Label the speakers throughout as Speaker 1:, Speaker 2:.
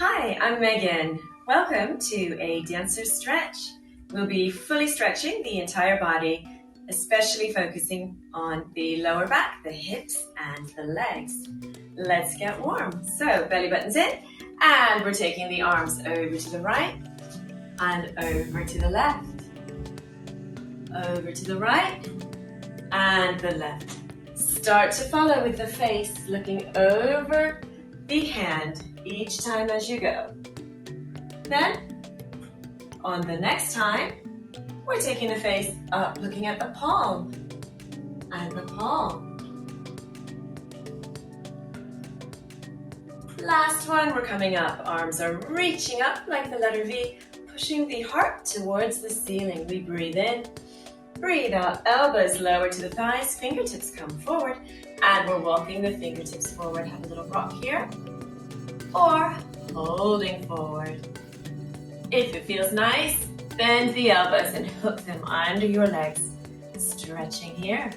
Speaker 1: Hi, I'm Megan. Welcome to a dancer stretch. We'll be fully stretching the entire body, especially focusing on the lower back, the hips, and the legs. Let's get warm. So, belly button's in, and we're taking the arms over to the right and over to the left. Over to the right and the left. Start to follow with the face, looking over the hand each time as you go. Then, on the next time, we're taking the face up, looking at the palm and the palm. Last one, we're coming up. Arms are reaching up like the letter V, pushing the heart towards the ceiling. We breathe in, breathe out, elbows lower to the thighs, fingertips come forward, and we're walking the fingertips forward. Have a little rock here, or holding forward. If it feels nice, bend the elbows and hook them under your legs. Stretching here.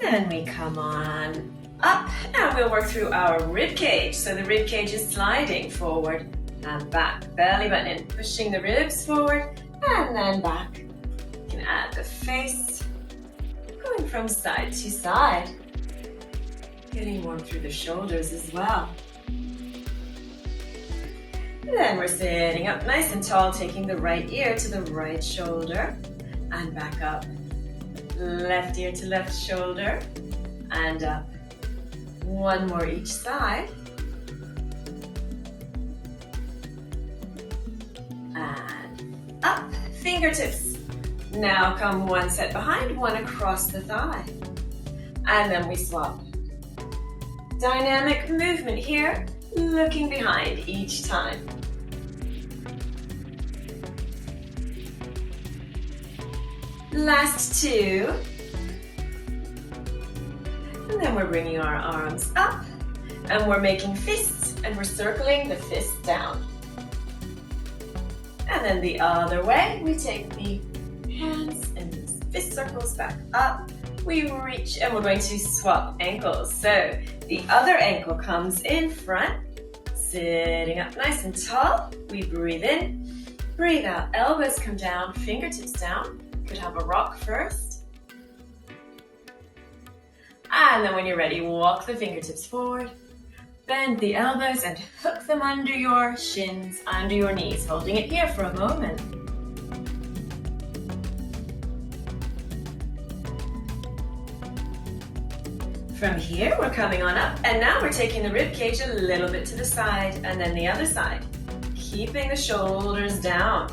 Speaker 1: Then we come on up, and we'll work through our rib cage. So the rib cage is sliding forward and back. Belly button in, pushing the ribs forward and then back. You can add the face, going from side to side. Getting warm through the shoulders as well. Then we're sitting up nice and tall, taking the right ear to the right shoulder and back up. Left ear to left shoulder and up. One more each side. And up. Fingertips. Now come one set behind, one across the thigh. And then we swap. Dynamic movement here, looking behind each time. Last two. And then we're bringing our arms up and we're making fists and we're circling the fists down. And then the other way, we take the hands and the fist circles back up. We reach and we're going to swap ankles. So the other ankle comes in front, sitting up nice and tall. We breathe in, breathe out, elbows come down, fingertips down. Could have a rock first. And then when you're ready, walk the fingertips forward, bend the elbows and hook them under your shins, under your knees, holding it here for a moment. From here, we're coming on up, and now we're taking the rib cage a little bit to the side, and then the other side. Keeping the shoulders down.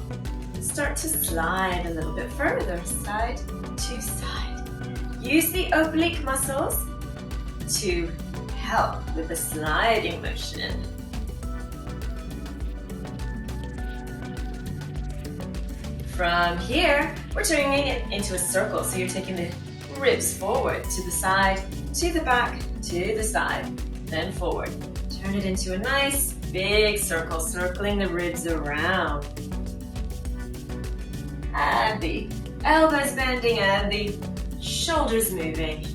Speaker 1: Start to slide a little bit further, side to side. Use the oblique muscles to help with the sliding motion. From here, we're turning it into a circle, so you're taking the ribs forward to the side, to the back, to the side, then forward. Turn it into a nice big circle, circling the ribs around. And the elbows bending and the shoulders moving.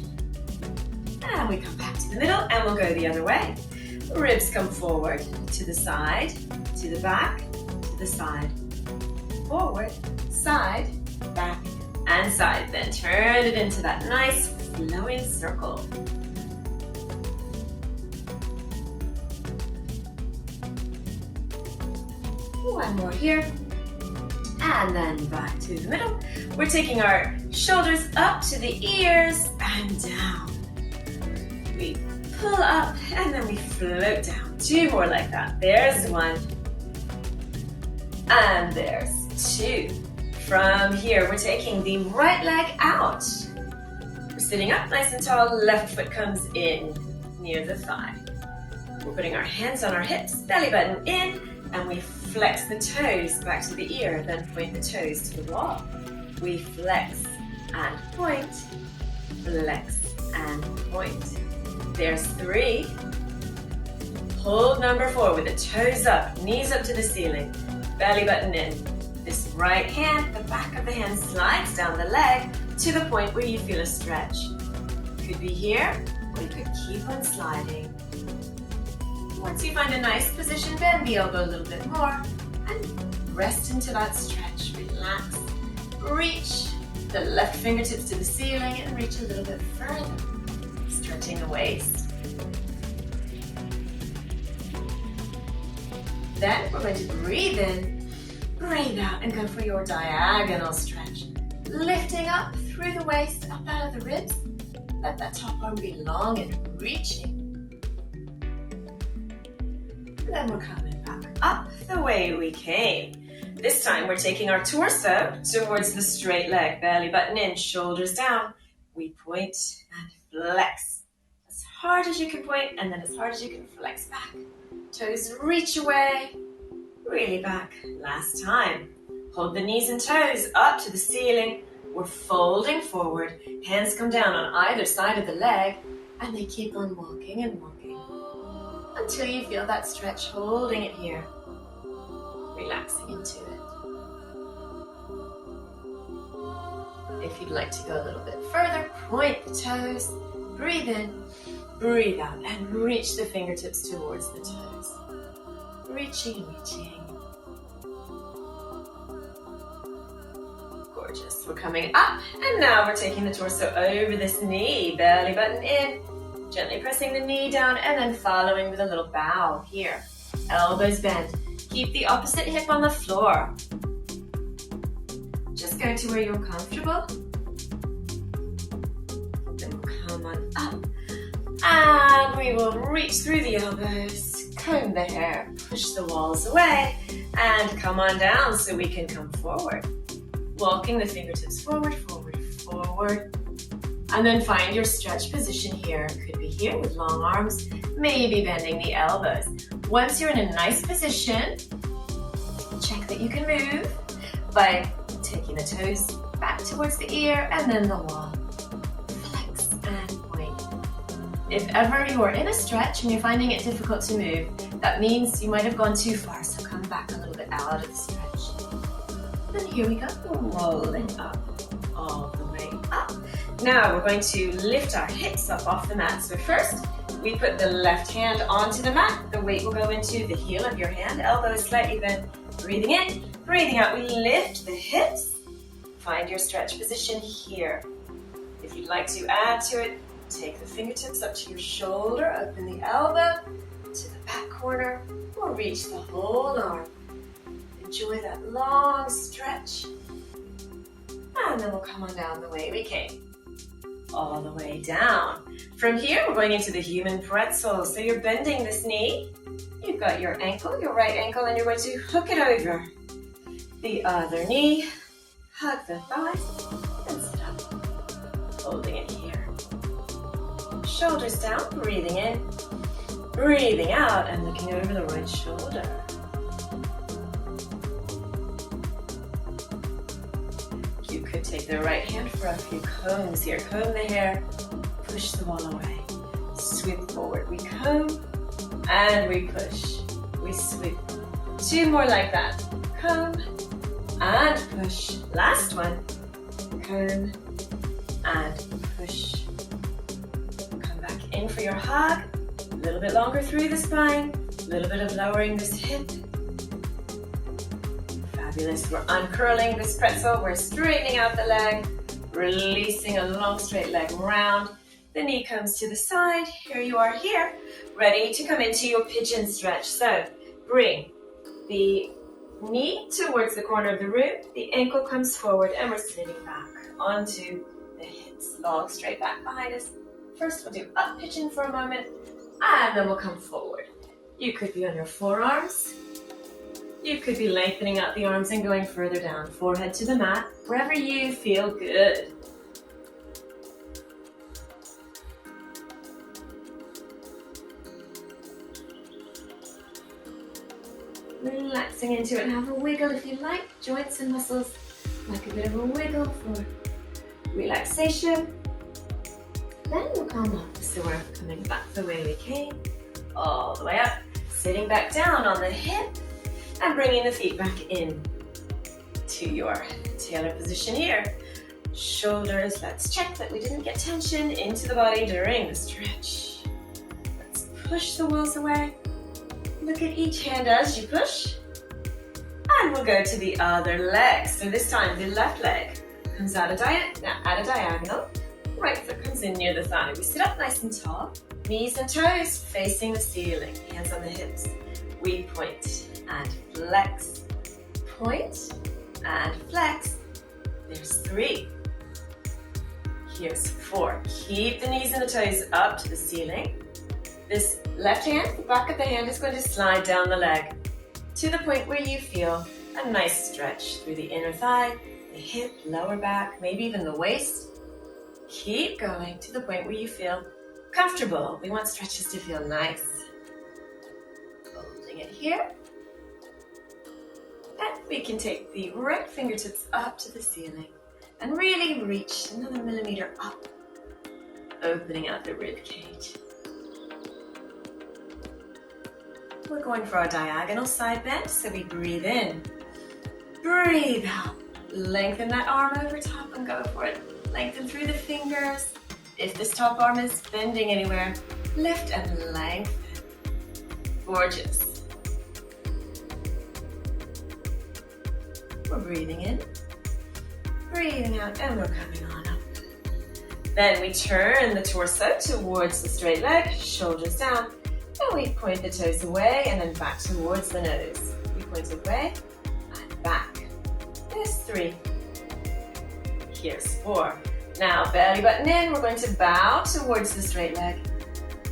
Speaker 1: And we come back to the middle and we'll go the other way. Ribs come forward to the side, to the back, to the side. Forward, side, back, and side. Then turn it into that nice flowing circle. One more here. And then back to the middle. We're taking our shoulders up to the ears and down. We pull up and then we float down. Two more like that. There's one. And there's two. From here, we're taking the right leg out. We're sitting up nice and tall. Left foot comes in near the thigh. We're putting our hands on our hips, belly button in, and we flex the toes back to the ear, then point the toes to the wall. We flex and point, flex and point. There's three. Hold number four with the toes up, knees up to the ceiling, belly button in. This right hand, the back of the hand slides down the leg to the point where you feel a stretch. Could be here, We could keep on sliding. Once you find a nice position, bend the elbow a little bit more and rest into that stretch. Relax. Reach the left fingertips to the ceiling and reach a little bit further. Stretching the waist. Then we're going to breathe in, breathe out, and go for your diagonal stretch. Lifting up through the waist, up out of the ribs. Let that top arm be long and reaching. And then we're coming back up the way we came. This time we're taking our torso towards the straight leg, belly button in, shoulders down. We point and flex. As hard as you can point and then as hard as you can flex back. Toes reach away, really back. Last time. Hold the knees and toes up to the ceiling. We're folding forward. Hands come down on either side of the leg and they keep on walking and walking until you feel that stretch, holding it here. Relaxing into it. If you'd like to go a little bit further, point the toes, breathe in, breathe out, and reach the fingertips towards the toes. Reaching, reaching. Gorgeous. We're coming up, and now we're taking the torso over this knee, belly button in, gently pressing the knee down, and then following with a little bow here. Elbows bend. Keep the opposite hip on the floor. Just go to where you're comfortable. Then we'll come on up. And we will reach through the elbows, comb the hair, push the walls away, and come on down so we can come forward. Walking the fingertips forward, forward, forward. And then find your stretch position here. Could be here with long arms, maybe bending the elbows. Once you're in a nice position, check that you can move by taking the toes back towards the ear and then the wall. Flex and point. If ever you are in a stretch and you're finding it difficult to move, that means you might have gone too far, so come back a little bit out of the stretch. And here we go, rolling up, all the way up. Now we're going to lift our hips up off the mat. So first, we put the left hand onto the mat. The weight will go into the heel of your hand, elbows slightly bent. Breathing in, breathing out. We lift the hips. Find your stretch position here. If you'd like to add to it, take the fingertips up to your shoulder, open the elbow to the back corner, or reach the whole arm. Enjoy that long stretch. And then we'll come on down the way we came. All the way down. From here, we're going into the human pretzel. So you're bending this knee. You've got your ankle, your right ankle, and you're going to hook it over. The other knee, hug the thighs, and sit up. Holding it here. Shoulders down, breathing in, breathing out, and looking over the right shoulder. You could take the right hand for a few combs here. Comb the hair, push the wall away. Sweep forward, we comb, and we push, we sweep. Two more like that. Comb and push. Last one. Comb and push. Come back in for your hug. A little bit longer through the spine. A little bit of lowering this hip. Fabulous. We're uncurling this pretzel. We're straightening out the leg. Releasing a long straight leg round. The knee comes to the side. Here you are here. Ready to come into your pigeon stretch. So bring the knee towards the corner of the room. The ankle comes forward and we're sitting back onto the hips. Long straight back behind us. First we'll do up pigeon for a moment and then we'll come forward. You could be on your forearms. You could be lengthening out the arms and going further down. Forehead to the mat. Wherever you feel good. Relaxing into it and have a wiggle if you like. Joints and muscles, like a bit of a wiggle for relaxation. Then we'll come up. So we're coming back the way we came, all the way up, sitting back down on the hip and bringing the feet back in to your tailor position here. shoulders. Let's check that we didn't get tension into the body during the stretch. Let's push the walls away. Look at each hand as you push. And we'll go to the other leg. So this time the left leg comes out at a diagonal. Right foot comes in near the thigh. We sit up nice and tall. Knees and toes facing the ceiling. Hands on the hips. We point and flex. Point and flex. There's 3. Here's 4. Keep the knees and the toes up to the ceiling. This left hand, the back of the hand is going to slide down the leg to the point where you feel a nice stretch through the inner thigh, the hip, lower back, maybe even the waist. Keep going to the point where you feel comfortable. We want stretches to feel nice. Holding it here. And we can take the right fingertips up to the ceiling and really reach another millimeter up, opening out the rib cage. We're going for our diagonal side bend, so we breathe in, breathe out, lengthen that arm over top and go for it. Lengthen through the fingers. If this top arm is bending anywhere, lift and lengthen. Gorgeous. We're breathing in, breathing out, and we're coming on up. Then we turn the torso towards the straight leg, shoulders down, and we point the toes away and then back towards the nose. We point away and back. There's 3. Here's 4. Now belly button in, we're going to bow towards the straight leg.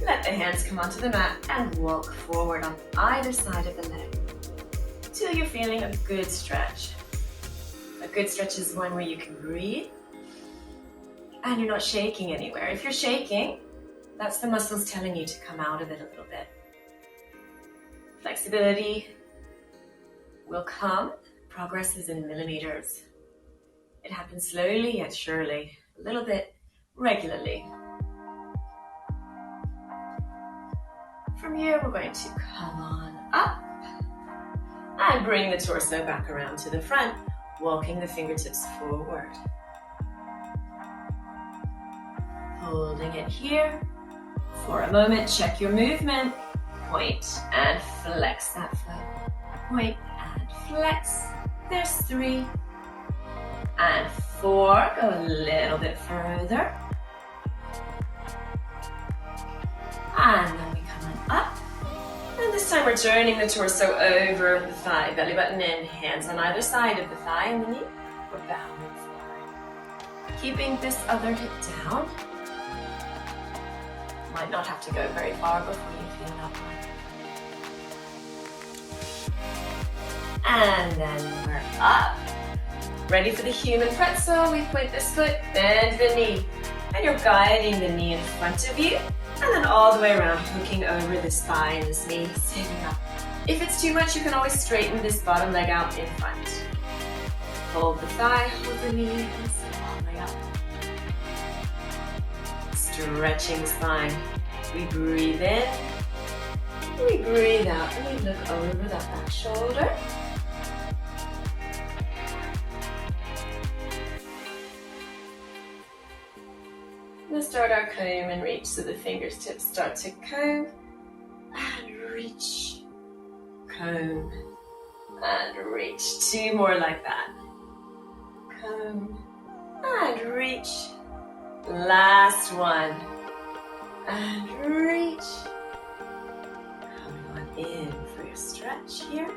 Speaker 1: Let the hands come onto the mat and walk forward on either side of the leg till you're feeling a good stretch. A good stretch is one where you can breathe and you're not shaking anywhere. If you're shaking, that's the muscles telling you to come out of it a little bit. Flexibility will come. Progress is in millimeters. It happens slowly yet surely, a little bit regularly. From here, we're going to come on up and bring the torso back around to the front, walking the fingertips forward. Holding it here. For a moment, check your movement. Point and flex that foot. Point and flex. There's 3 and 4. Go a little bit further. And then we come on up. And this time we're turning the torso over the thigh. Belly button in, hands on either side of the thigh and the knee. We're bowing forward. Keeping this other hip down. Might not have to go very far before you feel that one. And then we're up. Ready for the human pretzel. We point this foot, bend the knee. And you're guiding the knee in front of you. And then all the way around, hooking over this thigh and this knee, sitting up. If it's too much, you can always straighten this bottom leg out in front. Hold the thigh, hold the knee, and sit all the way up. Stretching the spine. We breathe in, we breathe out, and we look over that back shoulder. We'll start our comb and reach, so the fingertips start to comb and reach, comb and reach. 2 more like that. Comb and reach. Last one. And reach. Coming on in for your stretch here.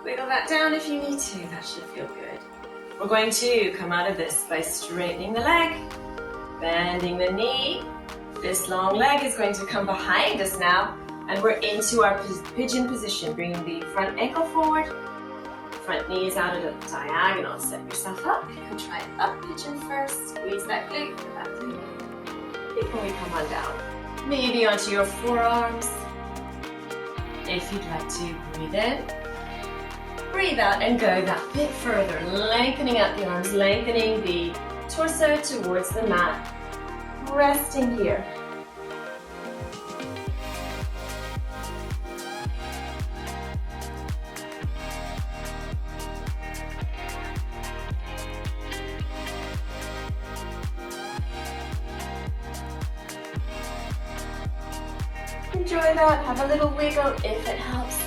Speaker 1: Wiggle that down if you need to. That should feel good. We're going to come out of this by straightening the leg, bending the knee. This long leg is going to come behind us now, and we're into our pigeon position, bringing the front ankle forward. Front knee is out at a diagonal. Set yourself up. You can try an up pigeon first. Squeeze that glute, that glute, before we come on down. Maybe onto your forearms. If you'd like to, breathe in. Breathe out and go that bit further. Lengthening out the arms, lengthening the torso towards the mat. Resting here. Enjoy that. Have a little wiggle if it helps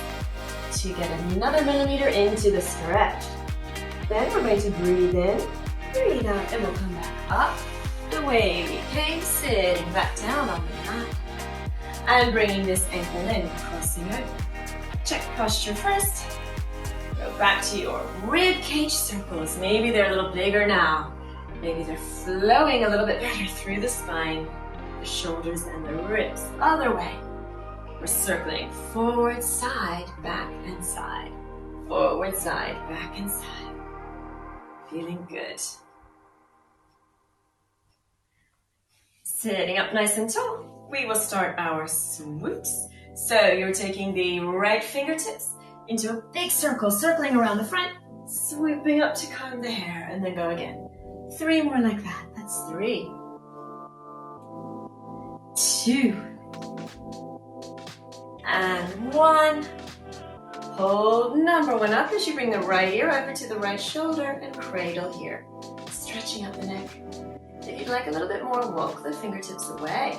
Speaker 1: to get another millimeter into the stretch. Then we're going to breathe in, breathe out, and we'll come back up the way we came, sitting back down on the mat. And bringing this ankle in, crossing over. Check posture first. Go back to your rib cage circles. Maybe they're a little bigger now. Maybe they're flowing a little bit better through the spine, the shoulders, and the ribs. Other way. We're circling forward, side, back, and side. Forward, side, back, and side. Feeling good. Sitting up nice and tall, we will start our swoops. So you're taking the right fingertips into a big circle, circling around the front, swooping up to comb the hair, and then go again. 3 more like that. That's 3. 2. And 1. Hold number 1 up as you bring the right ear over to the right shoulder and cradle here. Stretching up the neck. If you'd like a little bit more, walk the fingertips away.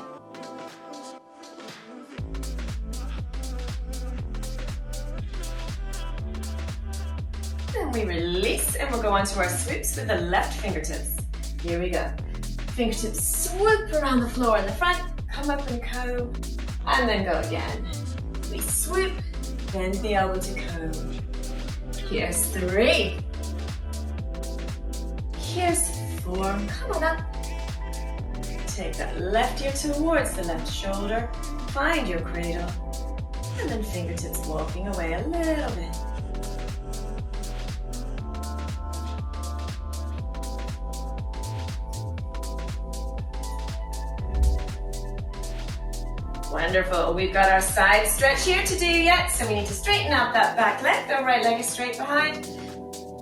Speaker 1: Then we release and we'll go on to our swoops with the left fingertips. Here we go. Fingertips swoop around the floor in the front, come up and comb, and then go again. We swoop, bend the elbow to comb. Here's 3. Here's 4. Come on up. Take that left ear towards the left shoulder. Find your cradle. And then fingertips walking away a little bit. Wonderful. We've got our side stretch here to do yet, so we need to straighten out that back leg. The right leg is straight behind.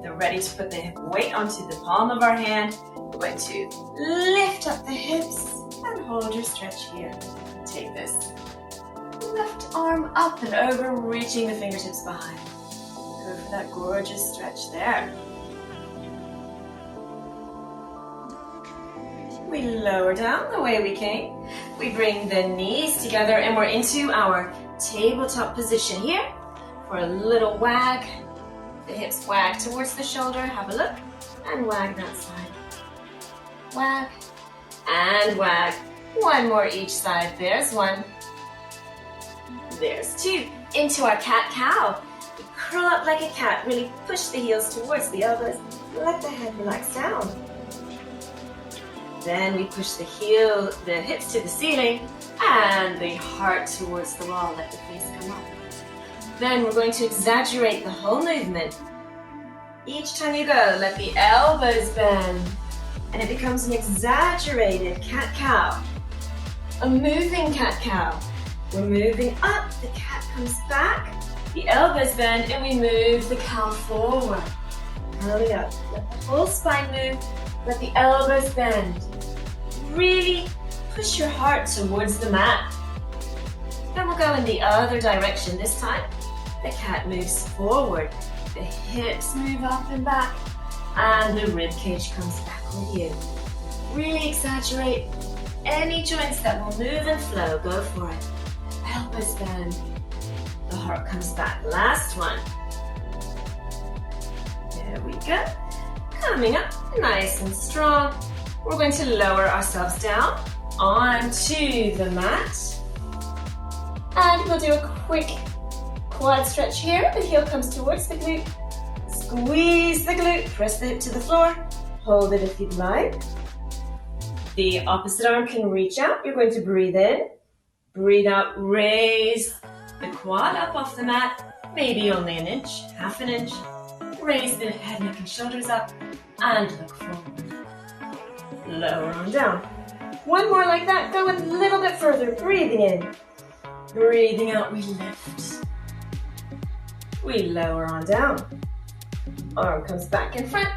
Speaker 1: They're ready to put the weight onto the palm of our hand. We're going to lift up the hips and hold your stretch here. Take this left arm up and over, reaching the fingertips behind. Go for that gorgeous stretch there. We lower down the way we came. We bring the knees together and we're into our tabletop position here for a little wag. The hips wag towards the shoulder. Have a look. And wag that side. Wag. And wag. 1 more each side. There's 1. There's 2. Into our cat-cow. We curl up like a cat. Really push the heels towards the elbows. Let the head relax down. Then we push the hips to the ceiling and the heart towards the wall. Let the face come up. Then we're going to exaggerate the whole movement. Each time you go, let the elbows bend. And it becomes an exaggerated cat-cow. A moving cat-cow. We're moving up, the cat comes back, the elbows bend, and we move the cow forward. Curling up. Let the whole spine move. Let the elbows bend. Really push your heart towards the mat. Then we'll go in the other direction. This time, the cat moves forward. The hips move up and back. And the rib cage comes back with you. Really exaggerate any joints that will move and flow. Go for it. Elbows bend. The heart comes back. Last one. There we go. Coming up nice and strong. We're going to lower ourselves down onto the mat. And we'll do a quick quad stretch here. The heel comes towards the glute. Squeeze the glute. Press the hip to the floor. Hold it if you'd like. The opposite arm can reach out. You're going to breathe in. Breathe out. Raise the quad up off the mat. Maybe only an inch, half an inch. Raise the head, neck, and shoulders up. And look forward. Lower on down. 1 more like that. Go a little bit further. Breathing in. Breathing out. We lift. We lower on down. Arm comes back in front.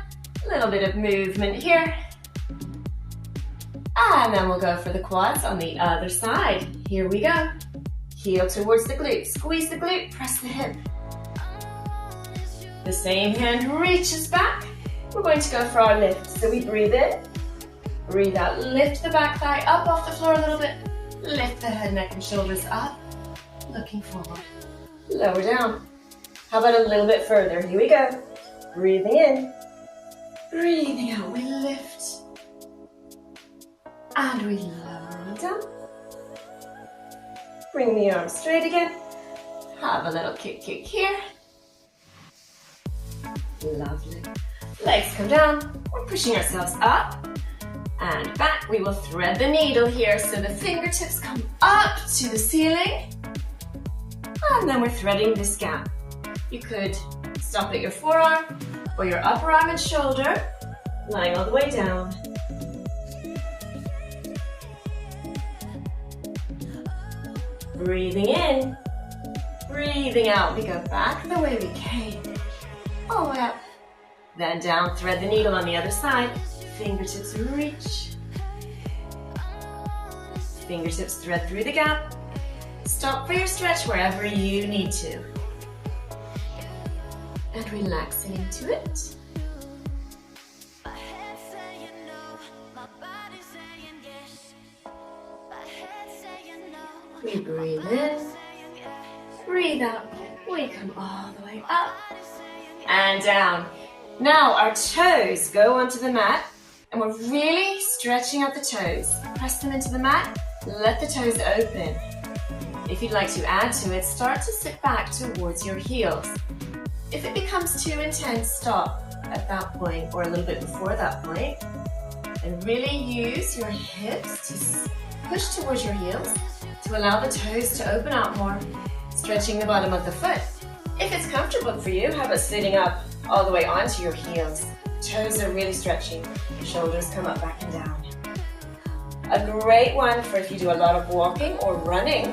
Speaker 1: A little bit of movement here. And then we'll go for the quads on the other side. Here we go. Heel towards the glute. Squeeze the glute. Press the hip. The same hand reaches back. We're going to go for our lift. So we breathe in. Breathe out. Lift the back thigh up off the floor a little bit. Lift the head, neck, and shoulders up. looking forward. Lower down. How about a little bit further? Here we go. Breathing in. Breathing out, we lift. And we lower down. Bring the arms straight again. Have a little kick here. Lovely. Legs come down. We're pushing ourselves up and back. We will thread the needle here so the fingertips come up to the ceiling. And then we're threading this gap. You could stop at your forearm or your upper arm and shoulder, lying all the way down. Breathing in, breathing out. We go back the way we came. All the way up. Then down, thread the needle on the other side. Fingertips reach. Fingertips thread through the gap. Stop for your stretch wherever you need to. And relaxing into it. We breathe in, breathe out. We come all the way up and down. Now our toes go onto the mat and we're really stretching out the toes. Press them into the mat, let the toes open. If you'd like to add to it, start to sit back towards your heels. If it becomes too intense, stop at that point or a little bit before that point. And really use your hips to push towards your heels to allow the toes to open up more, stretching the bottom of the foot. If it's comfortable for you, how about sitting up all the way onto your heels? Toes are really stretching. Shoulders come up, back and down. A great one for if you do a lot of walking or running.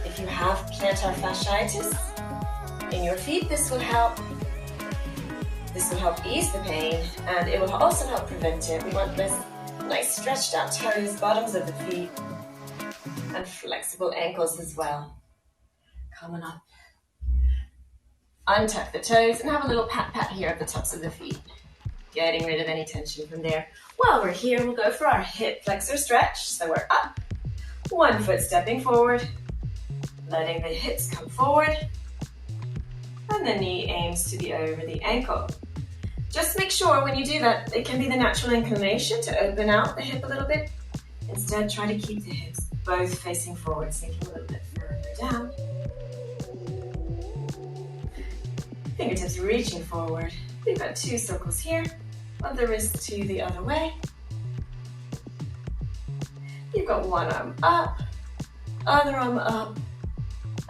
Speaker 1: If you have plantar fasciitis in your feet, this will help. This will help ease the pain and it will also help prevent it. We want this nice stretched out toes, bottoms of the feet, and flexible ankles as well. Coming up. Untuck the toes and have a little pat here at the tops of the feet. Getting rid of any tension from there. While we're here, we'll go for our hip flexor stretch. So we're up, one foot stepping forward, letting the hips come forward, and the knee aims to be over the ankle. Just make sure when you do that, it can be the natural inclination to open out the hip a little bit. Instead, try to keep the hips both facing forward, sinking a little bit further down. Fingertips reaching forward. We've got 2 circles here, of the wrist to the other way. You've got one arm up, other arm up,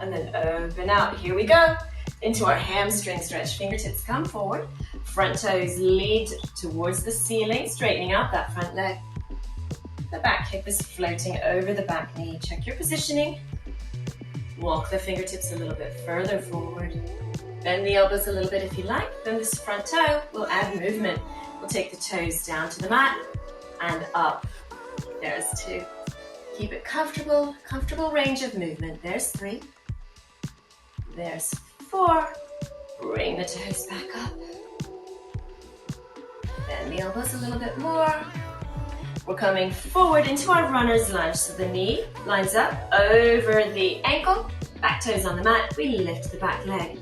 Speaker 1: and then open out. Here we go, into our hamstring stretch. Fingertips come forward, front toes lead towards the ceiling, straightening out that front leg. The back hip is floating over the back knee. Check your positioning. Walk the fingertips a little bit further forward. Bend the elbows a little bit if you like. Then this front toe will add movement. We'll take the toes down to the mat and up. There's 2. Keep it comfortable, comfortable range of movement. There's 3. There's 4. Bring the toes back up. Bend the elbows a little bit more. We're coming forward into our runner's lunge. So the knee lines up over the ankle, back toes on the mat. We lift the back leg.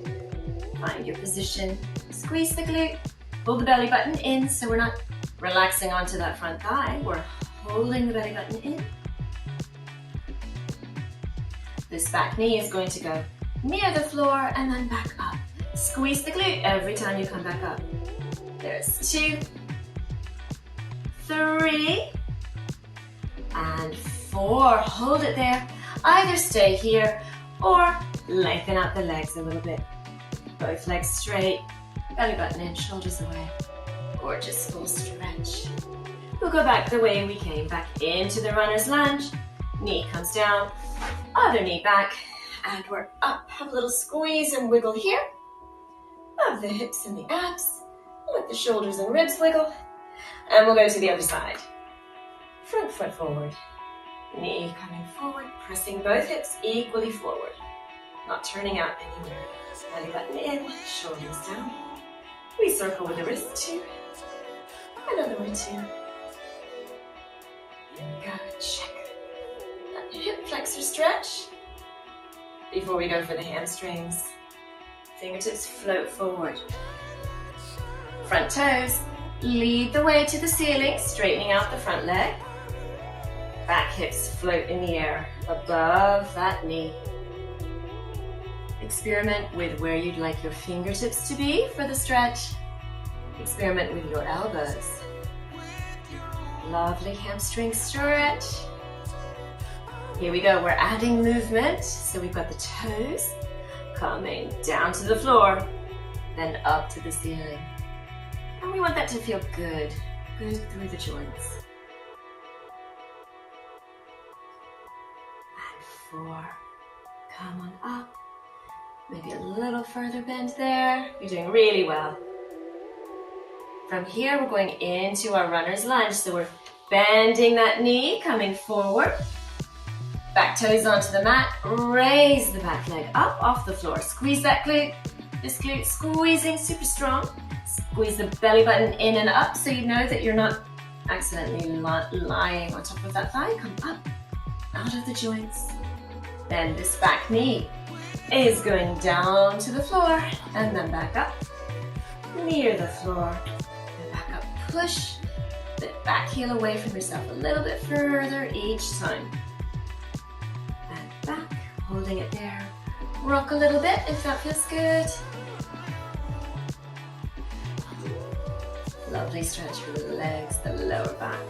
Speaker 1: Find your position. Squeeze the glute. Pull the belly button in so we're not relaxing onto that front thigh. We're holding the belly button in. This back knee is going to go near the floor and then back up. Squeeze the glute every time you come back up. There's 2, 3, and 4. Hold it there. Either stay here or lengthen out the legs a little bit. Both legs straight, belly button in, shoulders away. Gorgeous full stretch. We'll go back the way we came, back into the runner's lunge. Knee comes down, other knee back, and we're up. Have a little squeeze and wiggle here. Of the hips and the abs. Let the shoulders and ribs wiggle. And we'll go to the other side. Front foot forward. Knee coming forward, pressing both hips equally forward. Not turning out anywhere. Belly button in, shoulders down. We circle with the wrist 2. Another one 2. Here we go. Check that hip flexor stretch. Before we go for the hamstrings, fingertips float forward. Front toes lead the way to the ceiling, straightening out the front leg. Back hips float in the air above that knee. Experiment with where you'd like your fingertips to be for the stretch. Experiment with your elbows. Lovely hamstring stretch. Here we go, we're adding movement. So we've got the toes coming down to the floor, then up to the ceiling. And we want that to feel good, good through the joints. And 4, come on up. Maybe a little further bend there. You're doing really well. From here, we're going into our runner's lunge. So we're bending that knee, coming forward. Back toes onto the mat. Raise the back leg up off the floor. Squeeze that glute. This glute squeezing super strong. Squeeze the belly button in and up so you know that you're not accidentally lying on top of that thigh. Come up, out of the joints. Then this back knee is going down to the floor and then back up near the floor and back up. Push the back heel away from yourself a little bit further each time. And back, holding it there. Rock a little bit if that feels good. Lovely stretch for the legs, the lower back.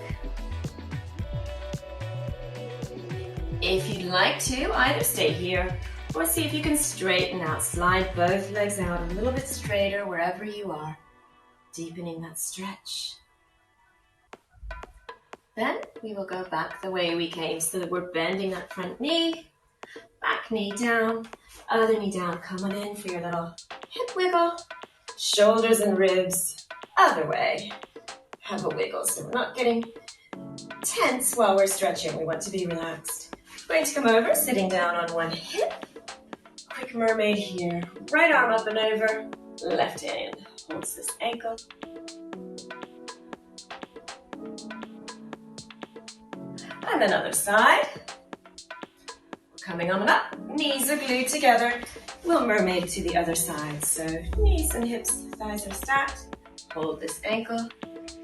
Speaker 1: If you'd like to, either stay here or see if you can straighten out. Slide both legs out a little bit straighter wherever you are, deepening that stretch. Then we will go back the way we came so that we're bending that front knee, back knee down, other knee down. Come on in for your little hip wiggle, shoulders and ribs, other way. Have a wiggle so we're not getting tense while we're stretching. We want to be relaxed. Going to come over, sitting down on one hip. Quick mermaid here. Right arm up and over. Left hand holds this ankle. And then other side. Coming on up. Knees are glued together. We'll mermaid to the other side. So knees and hips, thighs are stacked. Hold this ankle.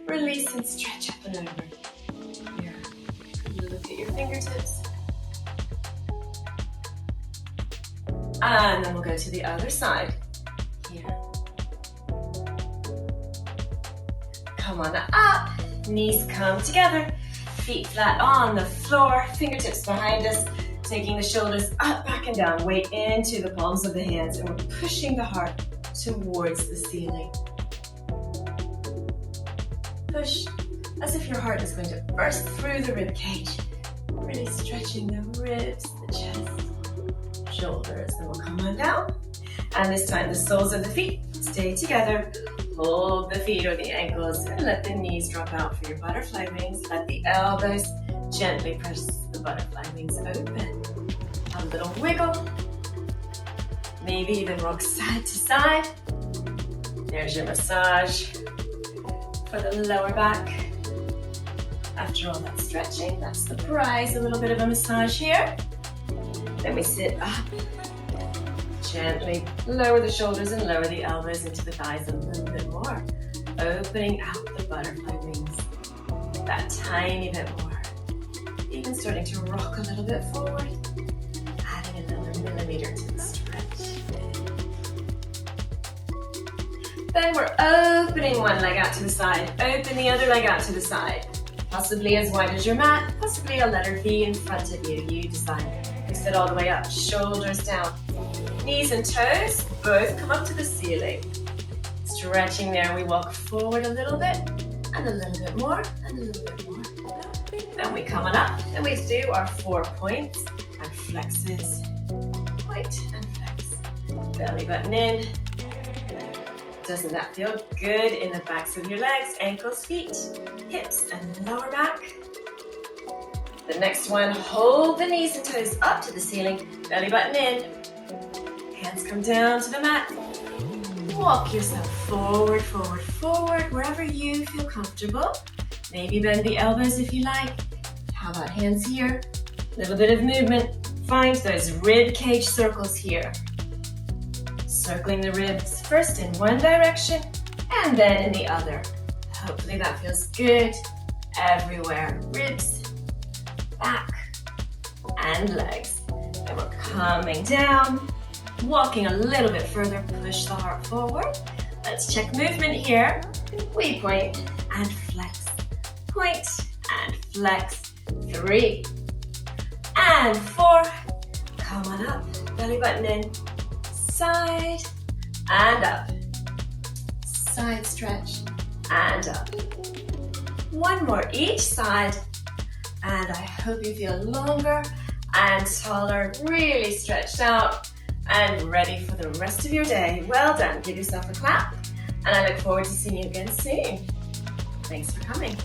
Speaker 1: Release and stretch up and over. Here. Look at your fingertips. And then we'll go to the other side. Here. Come on up. Knees come together. Feet flat on the floor. Fingertips behind us. Taking the shoulders up, back, and down. Weight into the palms of the hands. And we're pushing the heart towards the ceiling. Push as if your heart is going to burst through the rib cage. Really stretching the ribs, the chest, shoulders. Then we'll come on down. And this time the soles of the feet stay together. Hold the feet or the ankles and let the knees drop out for your butterfly wings. Let the elbows gently press the butterfly wings open. A little wiggle. Maybe even rock side to side. There's your massage for the lower back. After all that stretching, that's the prize. A little bit of a massage here. Then we sit up. Gently lower the shoulders and lower the elbows into the thighs a little bit more. Opening out the butterfly wings. That tiny bit more. Even starting to rock a little bit forward. Adding another millimeter to the stretch. Then we're opening one leg out to the side. Open the other leg out to the side. Possibly as wide as your mat. Possibly a letter V in front of you. You decide. We sit all the way up. Shoulders down. Knees and toes both come up to the ceiling. Stretching there. We walk forward a little bit. And a little bit more. And a little bit more. Then we come on up. And we do our 4 points. And flexes. Point and flex. Belly button in. Doesn't that feel good in the backs of your legs, ankles, feet, hips, and lower back? The next one, hold the knees and toes up to the ceiling, belly button in. Hands come down to the mat. Walk yourself forward, forward, forward, wherever you feel comfortable. Maybe bend the elbows if you like. How about hands here? A little bit of movement Find those rib cage circles here. Circling the ribs first in one direction and then in the other. Hopefully that feels good everywhere. Ribs, back, and legs. And we're coming down, walking a little bit further, push the heart forward. Let's check movement here. We point and flex. Point and flex. 3 and 4. Come on up, belly button in. Side and up. Side stretch and up. One more each side. And I hope you feel longer and taller, really stretched out and ready for the rest of your day. Well done. Give yourself a clap. And I look forward to seeing you again soon. Thanks for coming.